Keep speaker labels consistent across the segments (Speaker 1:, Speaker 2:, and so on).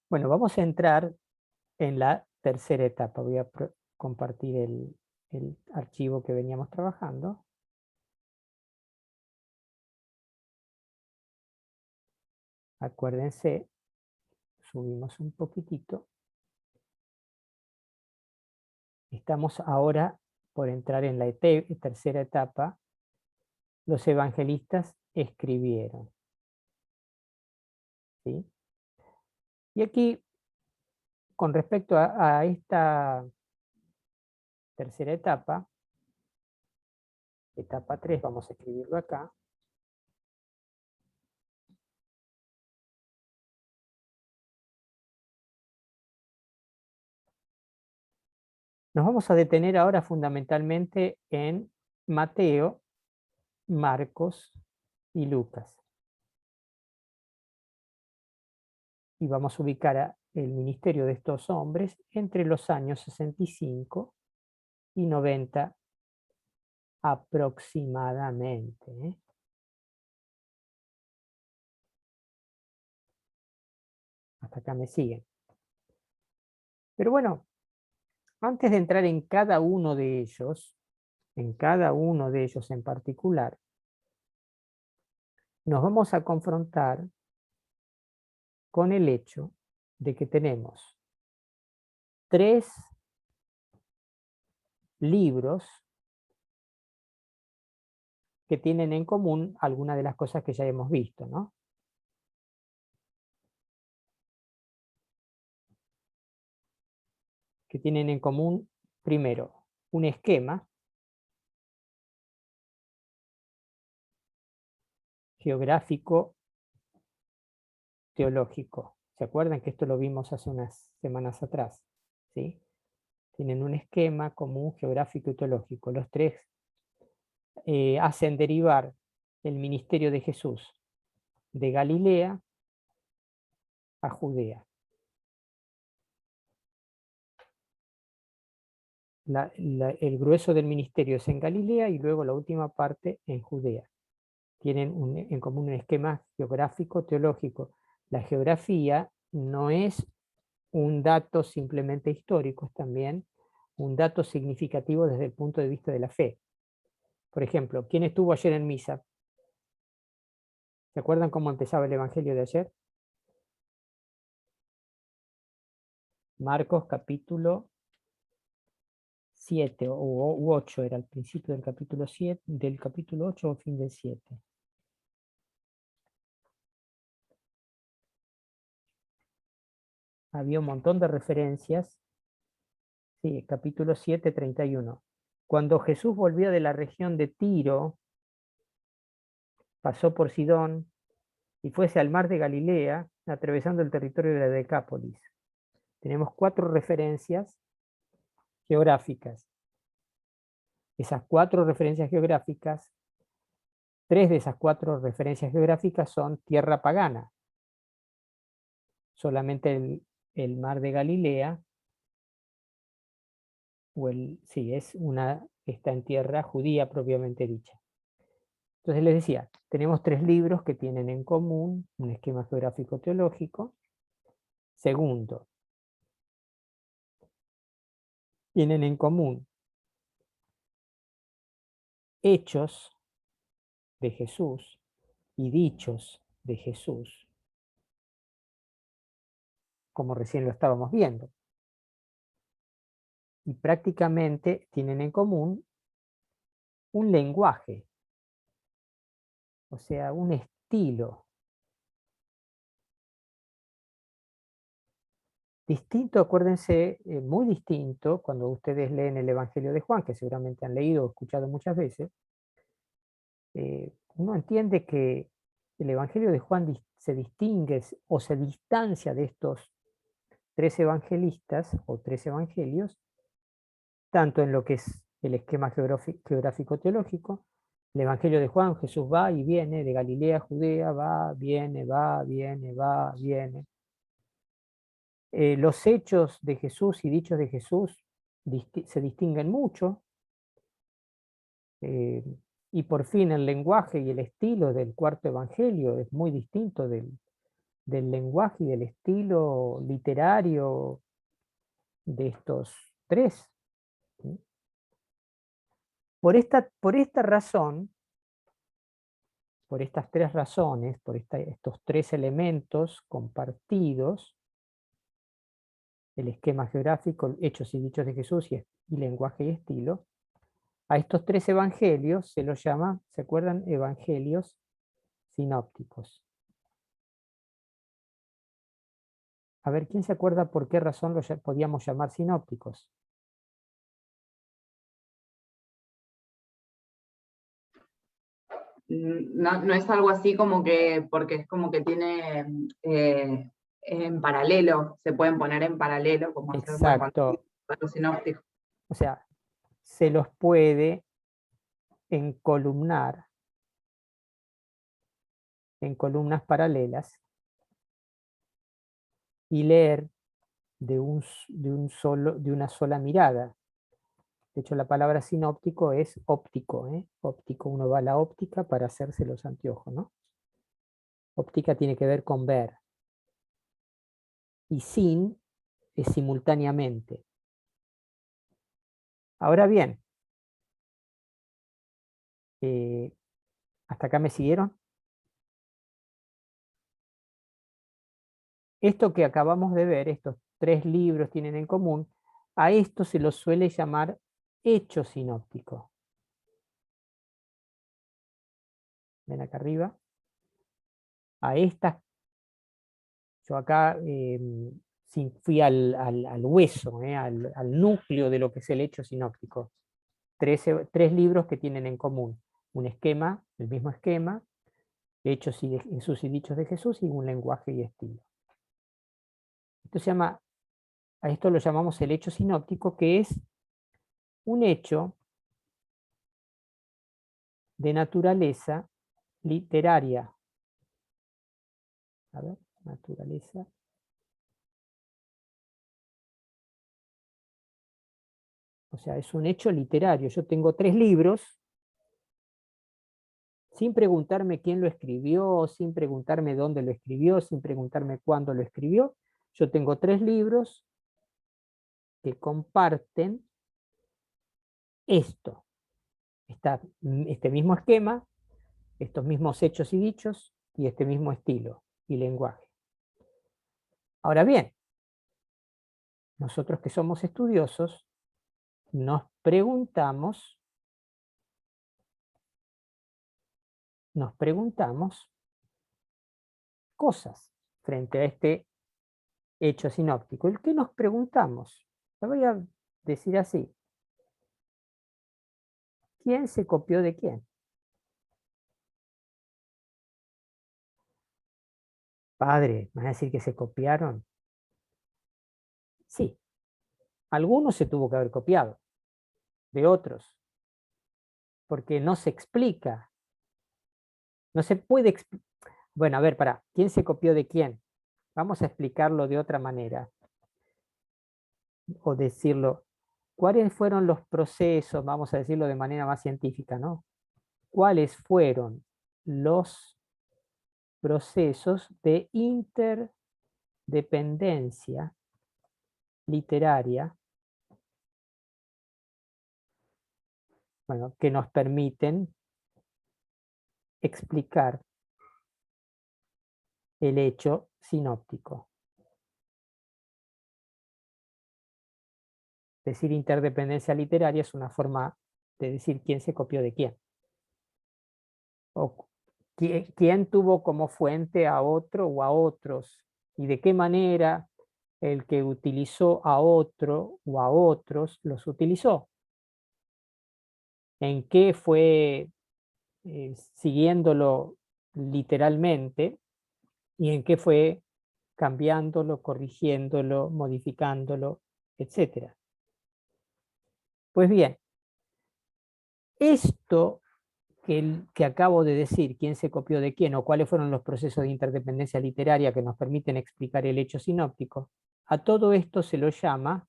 Speaker 1: Bueno, vamos a entrar en la tercera etapa. Voy a compartir el archivo que veníamos trabajando. Acuérdense, subimos un poquitito. Estamos ahora por entrar en la tercera etapa. Los evangelistas escribieron, ¿sí? Y aquí, con respecto a esta tercera etapa, etapa 3, vamos a escribirlo acá. Nos vamos a detener ahora fundamentalmente en Mateo, Marcos y Lucas. Y vamos a ubicar el ministerio de estos hombres entre los años 65 y 90 aproximadamente, ¿eh? Hasta acá me siguen. Pero bueno, antes de entrar en cada uno de ellos, en particular, nos vamos a confrontar con el hecho de que tenemos 3 libros que tienen en común algunas de las cosas que ya hemos visto, ¿no? Que tienen en común, primero, un esquema geográfico teológico. ¿Se acuerdan que esto lo vimos hace unas semanas atrás? ¿Sí? Tienen un esquema común geográfico y teológico. Los 3 hacen derivar el ministerio de Jesús de Galilea a Judea. El grueso del ministerio es en Galilea y luego la última parte en Judea. Tienen en común un esquema geográfico teológico. La geografía no es un dato simplemente histórico, es también un dato significativo desde el punto de vista de la fe. Por ejemplo, ¿quién estuvo ayer en misa? ¿Se acuerdan cómo empezaba el Evangelio de ayer? Marcos capítulo 7 u 8, era el principio del capítulo 7, del capítulo 8 o fin del 7. Había un montón de referencias. Sí, capítulo 7, 31. Cuando Jesús volvió de la región de Tiro, pasó por Sidón y fuese al mar de Galilea, atravesando el territorio de la Decápolis. Tenemos 4 referencias geográficas. Esas 4 referencias geográficas, 3 de esas 4 referencias geográficas son tierra pagana. Solamente el mar de Galilea, sí, está en tierra judía propiamente dicha. Entonces les decía, tenemos 3 libros que tienen en común un esquema geográfico teológico. Segundo, tienen en común hechos de Jesús y dichos de Jesús, como recién lo estábamos viendo. Y prácticamente tienen en común un lenguaje, o sea, un estilo. Distinto, acuérdense, muy distinto, cuando ustedes leen el Evangelio de Juan, que seguramente han leído o escuchado muchas veces, uno entiende que el Evangelio de Juan se distingue o se distancia de estos 3 evangelistas o 3 evangelios, tanto en lo que es el esquema geográfico teológico. El Evangelio de Juan, Jesús va y viene de Galilea a Judea, va, viene, va, viene, va, viene. Los hechos de Jesús y dichos de Jesús se distinguen mucho. Y por fin el lenguaje y el estilo del cuarto evangelio es muy distinto del lenguaje y del estilo literario de estos tres. Por esta razón, por estas tres razones, por estos tres elementos compartidos, el esquema geográfico, hechos y dichos de Jesús y lenguaje y estilo, a estos tres evangelios se los llama, ¿se acuerdan? Evangelios sinópticos. A ver, ¿quién se acuerda por qué razón los podíamos llamar sinópticos?
Speaker 2: No, no es algo así como que, porque es como que tiene en paralelo, se pueden poner en paralelo, como se pueden poner
Speaker 1: Exacto.
Speaker 2: los sinópticos.
Speaker 1: O sea, se los puede encolumnar en columnas paralelas y leer de una sola mirada. De hecho, la palabra sinóptico es óptico, ¿eh? Óptico, uno va a la óptica para hacerse los anteojos, ¿no? Óptica tiene que ver con ver. Y sin es simultáneamente. Ahora bien, ¿hasta acá me siguieron? Esto que acabamos de ver, estos tres libros tienen en común, a esto se lo suele llamar hecho sinóptico. Ven acá arriba. A estas, yo acá fui al hueso, al núcleo de lo que es el hecho sinóptico. Tres libros que tienen en común un esquema, el mismo esquema, hechos y Jesús y dichos de Jesús y un lenguaje y estilo. Esto se llama, a esto lo llamamos el hecho sinóptico, que es un hecho de naturaleza literaria. A ver, naturaleza. O sea, es un hecho literario. Yo tengo tres libros, sin preguntarme quién lo escribió, sin preguntarme dónde lo escribió, sin preguntarme cuándo lo escribió. Yo tengo tres libros que comparten esto, este mismo esquema, estos mismos hechos y dichos, y este mismo estilo y lenguaje. Ahora bien, nosotros que somos estudiosos, nos preguntamos cosas frente a este hecho sinóptico. ¿El qué nos preguntamos? Lo voy a decir así. ¿Quién se copió de quién? Padre, ¿me van a decir que se copiaron? Sí, algunos se tuvo que haber copiado, de otros, porque no se explica. No se puede explicar. Bueno, a ver, ¿quién se copió de quién? Vamos a explicarlo de otra manera, o decirlo, ¿cuáles fueron los procesos, vamos a decirlo de manera más científica, ¿no? ¿Cuáles fueron los procesos de interdependencia literaria, bueno, que nos permiten explicar el hecho sinóptico? Decir interdependencia literaria es una forma de decir quién se copió de quién. O quién tuvo como fuente a otro o a otros, y de qué manera el que utilizó a otro o a otros los utilizó. En qué fue siguiéndolo literalmente y en qué fue cambiándolo, corrigiéndolo, modificándolo, etc. Pues bien, esto que acabo de decir, quién se copió de quién o cuáles fueron los procesos de interdependencia literaria que nos permiten explicar el hecho sinóptico, a todo esto se lo llama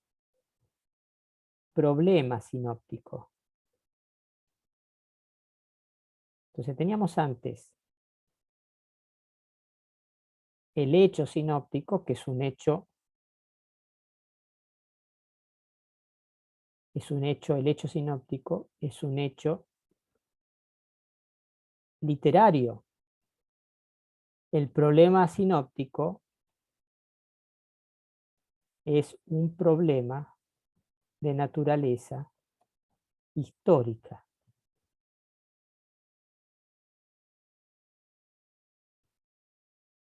Speaker 1: problema sinóptico. Entonces teníamos antes el hecho sinóptico, que es un hecho, el hecho sinóptico es un hecho literario. El problema sinóptico es un problema de naturaleza histórica.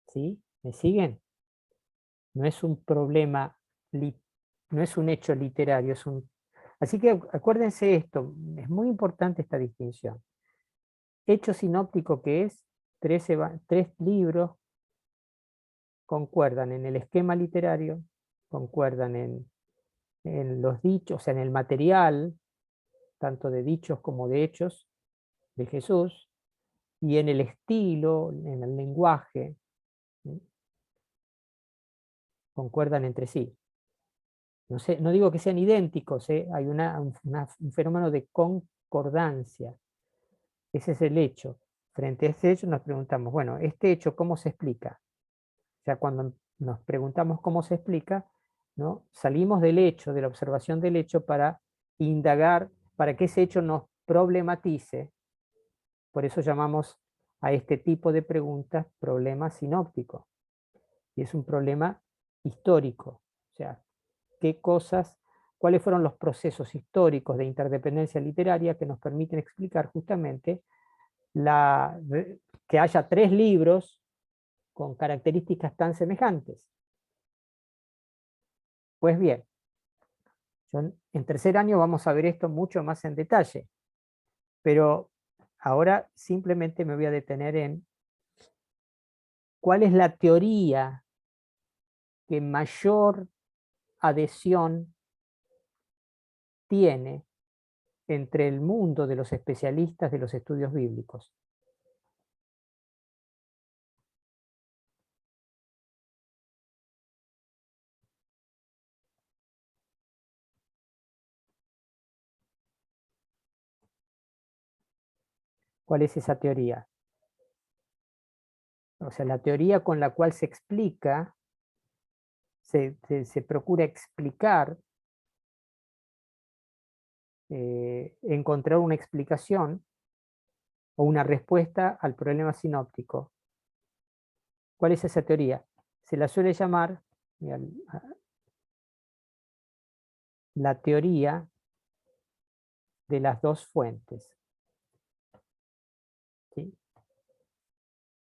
Speaker 1: ¿Sí? ¿Me siguen? No es un problema, no es un hecho literario, es un... Así que acuérdense esto, es muy importante esta distinción. Hecho sinóptico, que es tres libros concuerdan en el esquema literario, concuerdan en los dichos, o sea, en el material, tanto de dichos como de hechos de Jesús, y en el estilo, en el lenguaje, ¿sí? Concuerdan entre sí. No sé, no digo que sean idénticos, hay un fenómeno de concordancia. Ese es el hecho. Frente a este hecho nos preguntamos, bueno, ¿este hecho cómo se explica? O sea, cuando nos preguntamos cómo se explica, ¿no? Salimos del hecho, de la observación del hecho, para indagar, para que ese hecho nos problematice. Por eso llamamos a este tipo de preguntas problema sinóptico. Y es un problema histórico. O sea, qué cosas, cuáles fueron los procesos históricos de interdependencia literaria que nos permiten explicar justamente que haya tres libros con características tan semejantes. Pues bien, en tercer año vamos a ver esto mucho más en detalle, pero ahora simplemente me voy a detener en cuál es la teoría que mayor adhesión tiene entre el mundo de los especialistas de los estudios bíblicos. ¿Cuál es esa teoría? O sea, la teoría con la cual se explica, se procura explicar, encontrar una explicación o una respuesta al problema sinóptico. ¿Cuál es esa teoría? Se la suele llamar la teoría de las dos fuentes. ¿Sí?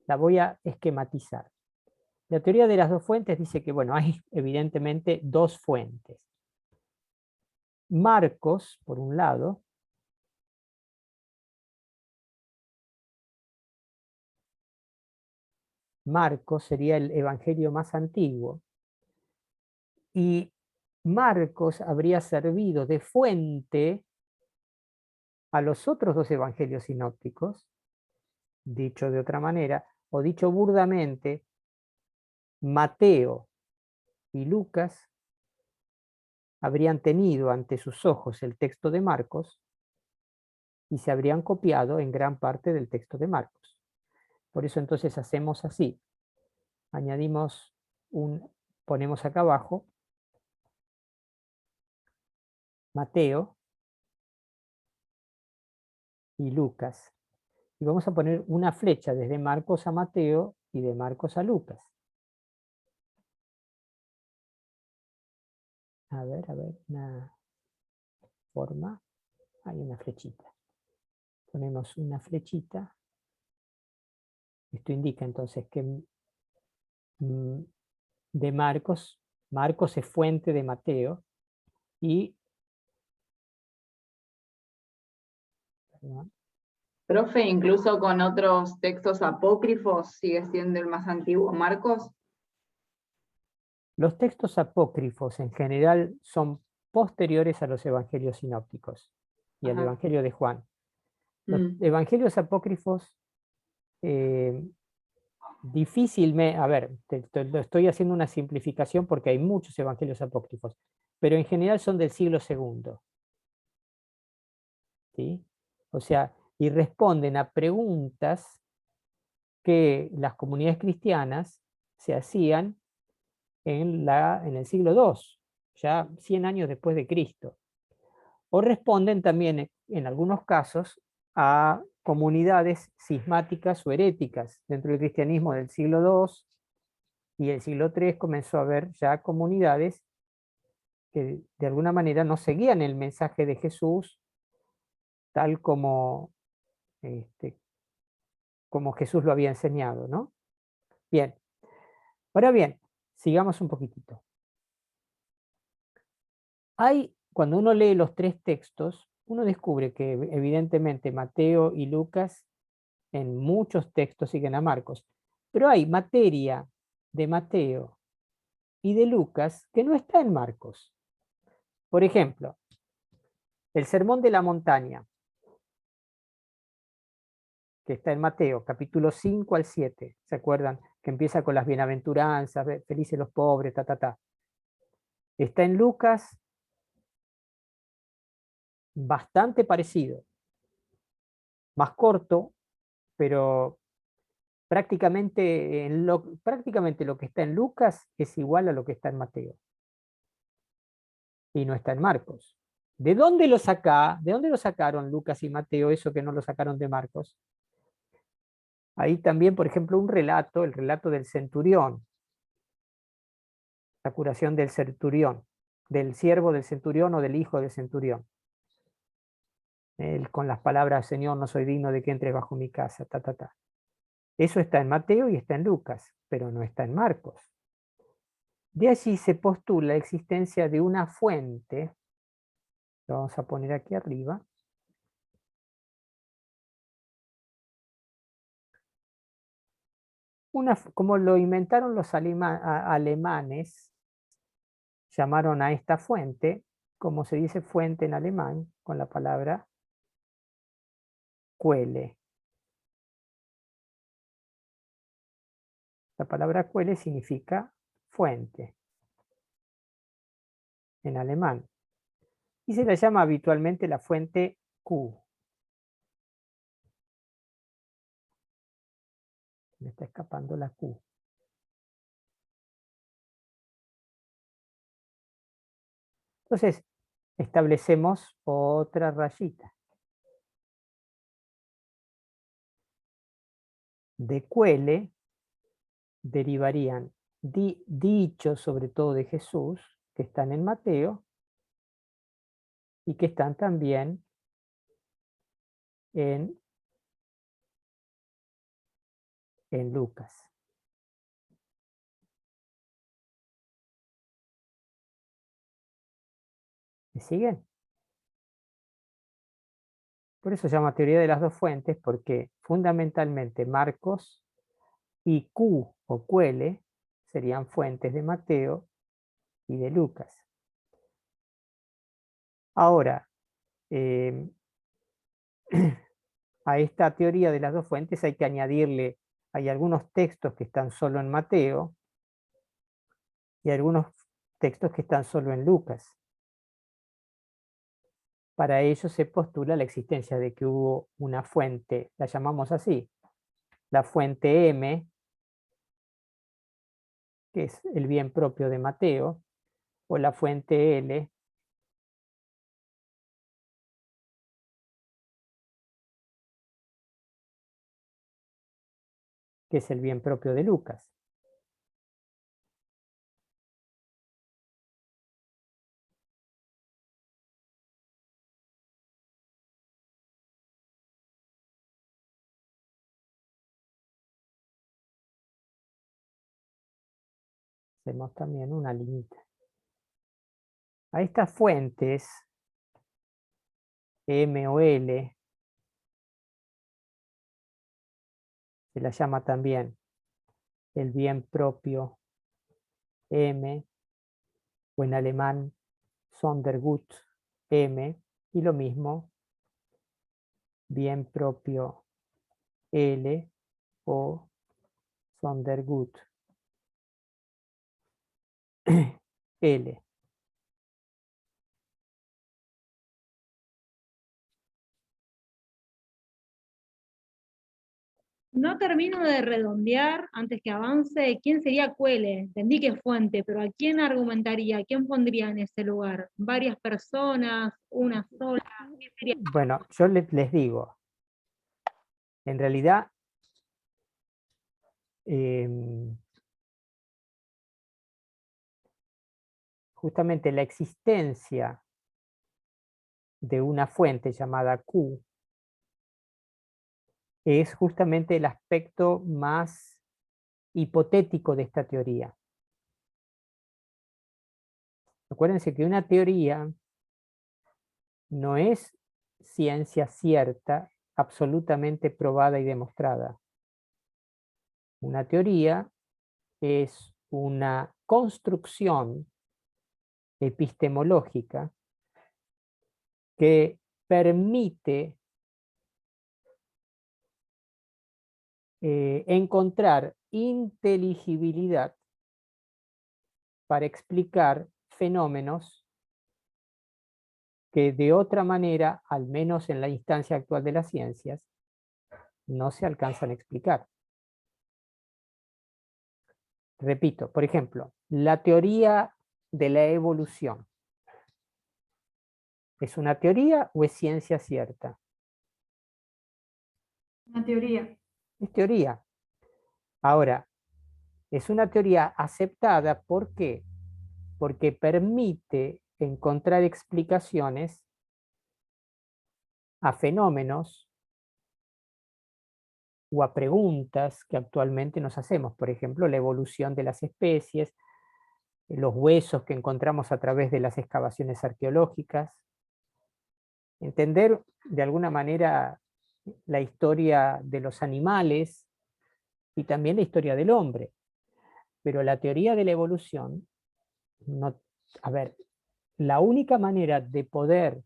Speaker 1: La voy a esquematizar. La teoría de las dos fuentes dice que, bueno, hay evidentemente dos fuentes. Marcos, por un lado, Marcos sería el evangelio más antiguo, y Marcos habría servido de fuente a los otros dos evangelios sinópticos, dicho de otra manera, o dicho burdamente, Mateo y Lucas habrían tenido ante sus ojos el texto de Marcos y se habrían copiado en gran parte del texto de Marcos. Por eso entonces hacemos así. Añadimos ponemos acá abajo Mateo y Lucas. Y vamos a poner una flecha desde Marcos a Mateo y de Marcos a Lucas. A ver, una forma. Hay una flechita. Ponemos una flechita. Esto indica entonces que de Marcos es fuente de Mateo y... Perdón.
Speaker 2: Profe, incluso con otros textos apócrifos, ¿sigue siendo el más antiguo Marcos?
Speaker 1: Los textos apócrifos en general son posteriores a los evangelios sinópticos y al evangelio de Juan. Los evangelios apócrifos difícilmente, a ver, estoy haciendo una simplificación porque hay muchos evangelios apócrifos, pero en general son del siglo II. ¿Sí? O sea, y responden a preguntas que las comunidades cristianas se hacían en el siglo II, ya 100 años después de Cristo. O responden también, en algunos casos, a comunidades cismáticas o heréticas. Dentro del cristianismo del siglo II y el siglo III comenzó a haber ya comunidades que de alguna manera no seguían el mensaje de Jesús tal como, como Jesús lo había enseñado, ¿no? Bien, ahora bien, sigamos un poquitito. Cuando uno lee los tres textos, uno descubre que evidentemente Mateo y Lucas en muchos textos siguen a Marcos, pero hay materia de Mateo y de Lucas que no está en Marcos. Por ejemplo, el Sermón de la Montaña, que está en Mateo, capítulo 5 al 7, ¿se acuerdan? Que empieza con las bienaventuranzas, felices los pobres, ta, ta, ta. Está en Lucas bastante parecido, más corto, pero prácticamente lo que está en Lucas es igual a lo que está en Mateo. Y no está en Marcos. ¿De dónde lo sacaron Lucas y Mateo, eso que no lo sacaron de Marcos? Ahí también, por ejemplo, el relato del centurión, la curación del centurión, del siervo del centurión o del hijo del centurión. Él, con las palabras, Señor, no soy digno de que entres bajo mi casa, ta, ta, ta. Eso está en Mateo y está en Lucas, pero no está en Marcos. De allí se postula la existencia de una fuente, lo vamos a poner aquí arriba, como lo inventaron los alemanes, llamaron a esta fuente, como se dice fuente en alemán, con la palabra Quelle. La palabra Quelle significa fuente en alemán. Y se la llama habitualmente la fuente Q. Me está escapando la Q. Entonces, establecemos otra rayita. De Quelle derivarían dichos, sobre todo de Jesús, que están en Mateo y que están también en Lucas. ¿Me siguen? Por eso se llama teoría de las dos fuentes, porque fundamentalmente Marcos y Q o Quelle serían fuentes de Mateo y de Lucas. Ahora, a esta teoría de las dos fuentes hay que añadirle, hay algunos textos que están solo en Mateo y algunos textos que están solo en Lucas. Para ello se postula la existencia de que hubo una fuente, la llamamos así, la fuente M, que es el bien propio de Mateo, o la fuente L, que es el bien propio de Lucas. Hacemos también una limita. A estas fuentes, M o L, se la llama también el bien propio M, o en alemán Sondergut M, y lo mismo bien propio L o Sondergut L.
Speaker 3: No termino de redondear antes que avance. ¿Quién sería Cuele? Entendí que es fuente, pero ¿a quién argumentaría? ¿Quién pondría en ese lugar? ¿Varias personas? ¿Una sola? ¿Qué sería?
Speaker 1: Bueno, yo les digo, en realidad, justamente la existencia de una fuente llamada Q es justamente el aspecto más hipotético de esta teoría. Acuérdense que una teoría no es ciencia cierta, absolutamente probada y demostrada. Una teoría es una construcción epistemológica que permite encontrar inteligibilidad para explicar fenómenos que de otra manera, al menos en la instancia actual de las ciencias, no se alcanzan a explicar. Repito, por ejemplo, la teoría de la evolución. ¿Es una teoría o es ciencia cierta?
Speaker 4: Una teoría.
Speaker 1: Es teoría. Ahora, es una teoría aceptada, ¿por qué? Porque permite encontrar explicaciones a fenómenos o a preguntas que actualmente nos hacemos. Por ejemplo, la evolución de las especies, los huesos que encontramos a través de las excavaciones arqueológicas. Entender de alguna manera la historia de los animales y también la historia del hombre. Pero la teoría de la evolución, no, a ver, la única manera de poder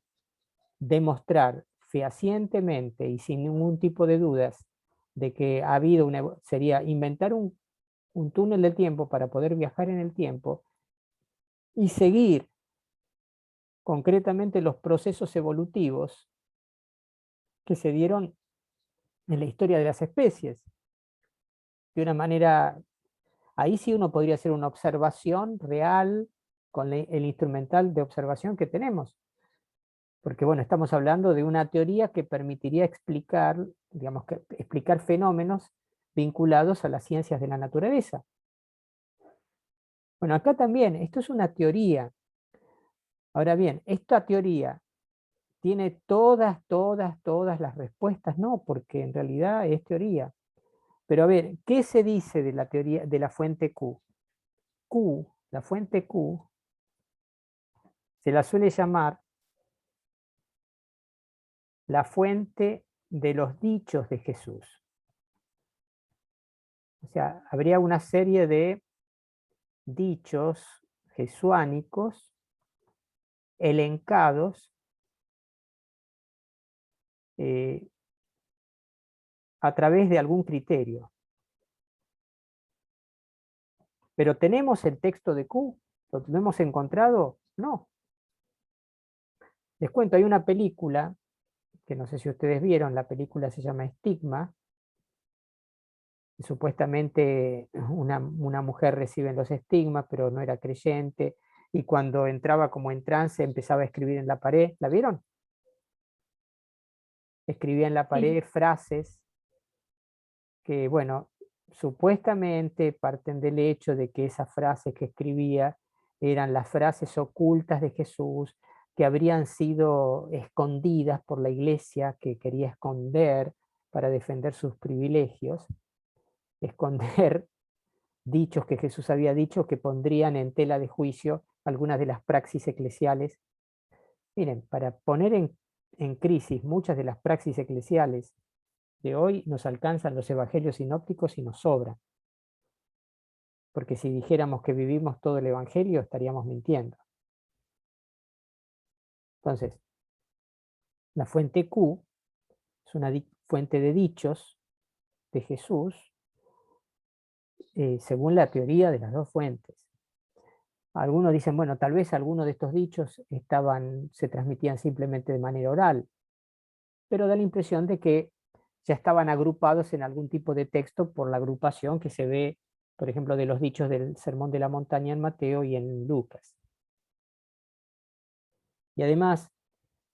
Speaker 1: demostrar fehacientemente y sin ningún tipo de dudas de que ha habido sería inventar un túnel del tiempo para poder viajar en el tiempo y seguir concretamente los procesos evolutivos que se dieron en la historia de las especies. De una manera, ahí sí uno podría hacer una observación real con el instrumental de observación que tenemos. Porque bueno, estamos hablando de una teoría que permitiría explicar, digamos, explicar fenómenos vinculados a las ciencias de la naturaleza. Bueno, acá también, esto es una teoría. Ahora bien, ¿esta teoría tiene todas las respuestas? No, porque en realidad es teoría. Pero a ver, ¿qué se dice de la teoría de la fuente Q? Q, la fuente Q, se la suele llamar la fuente de los dichos de Jesús. O sea, habría una serie de dichos jesuánicos elencados a través de algún criterio. Pero ¿tenemos el texto de Q? ¿Lo hemos encontrado? No. Les cuento, hay una película, que no sé si ustedes vieron, la película se llama Estigma, y supuestamente una mujer recibe los estigmas, pero no era creyente, y cuando entraba como en trance empezaba a escribir en la pared. ¿La vieron? Escribía en la pared frases que, bueno, supuestamente parten del hecho de que esas frases que escribía eran las frases ocultas de Jesús, que habrían sido escondidas por la iglesia, que quería esconder para defender sus privilegios, esconder dichos que Jesús había dicho que pondrían en tela de juicio algunas de las praxis eclesiales. Miren, para poner en crisis muchas de las praxis eclesiales de hoy, nos alcanzan los evangelios sinópticos y nos sobran. Porque si dijéramos que vivimos todo el evangelio, estaríamos mintiendo. Entonces, la fuente Q es una fuente de dichos de Jesús, según la teoría de las dos fuentes. Algunos dicen, bueno, tal vez algunos de estos dichos se transmitían simplemente de manera oral, pero da la impresión de que ya estaban agrupados en algún tipo de texto por la agrupación que se ve, por ejemplo, de los dichos del Sermón de la Montaña en Mateo y en Lucas. Y además,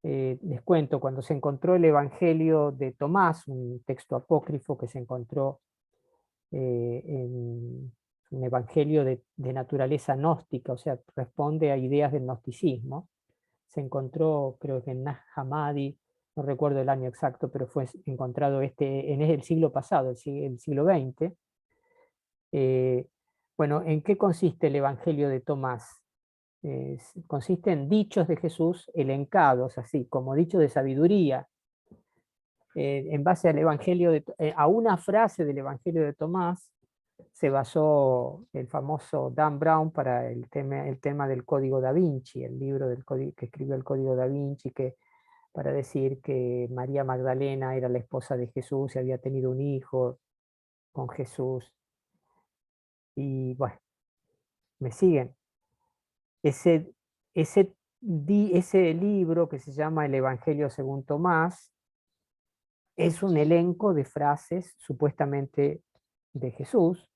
Speaker 1: les cuento, cuando se encontró el Evangelio de Tomás, un texto apócrifo que se encontró en un evangelio de naturaleza gnóstica, o sea, responde a ideas del gnosticismo, se encontró, creo que en Nag Hammadi, no recuerdo el año exacto, pero fue encontrado en el siglo pasado, el siglo XX. Bueno, ¿en qué consiste el Evangelio de Tomás? Consiste en dichos de Jesús elencados, así, como dichos de sabiduría, en base al Evangelio a una frase del Evangelio de Tomás, se basó el famoso Dan Brown para el tema del Código Da Vinci, el libro que escribió el Código Da Vinci, para decir que María Magdalena era la esposa de Jesús y había tenido un hijo con Jesús. Y bueno, ¿me siguen? Ese libro que se llama El Evangelio según Tomás es un elenco de frases supuestamente de Jesús,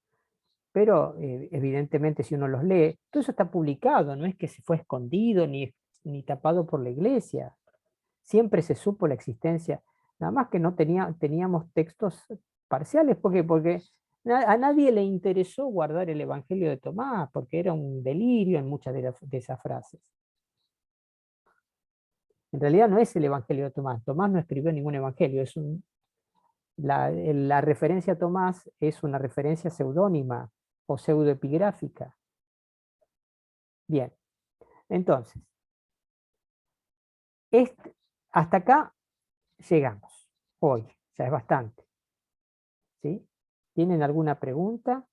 Speaker 1: pero evidentemente si uno los lee, todo eso está publicado, no es que se fue escondido ni tapado por la iglesia. Siempre se supo la existencia, nada más que no teníamos textos parciales, porque a nadie le interesó guardar el Evangelio de Tomás, porque era un delirio en muchas de esas frases. En realidad no es el Evangelio de Tomás. Tomás no escribió ningún evangelio. La referencia a Tomás es una referencia seudónima o pseudoepigráfica. Bien, entonces, hasta acá llegamos hoy. Ya es bastante. ¿Sí? ¿Tienen alguna pregunta?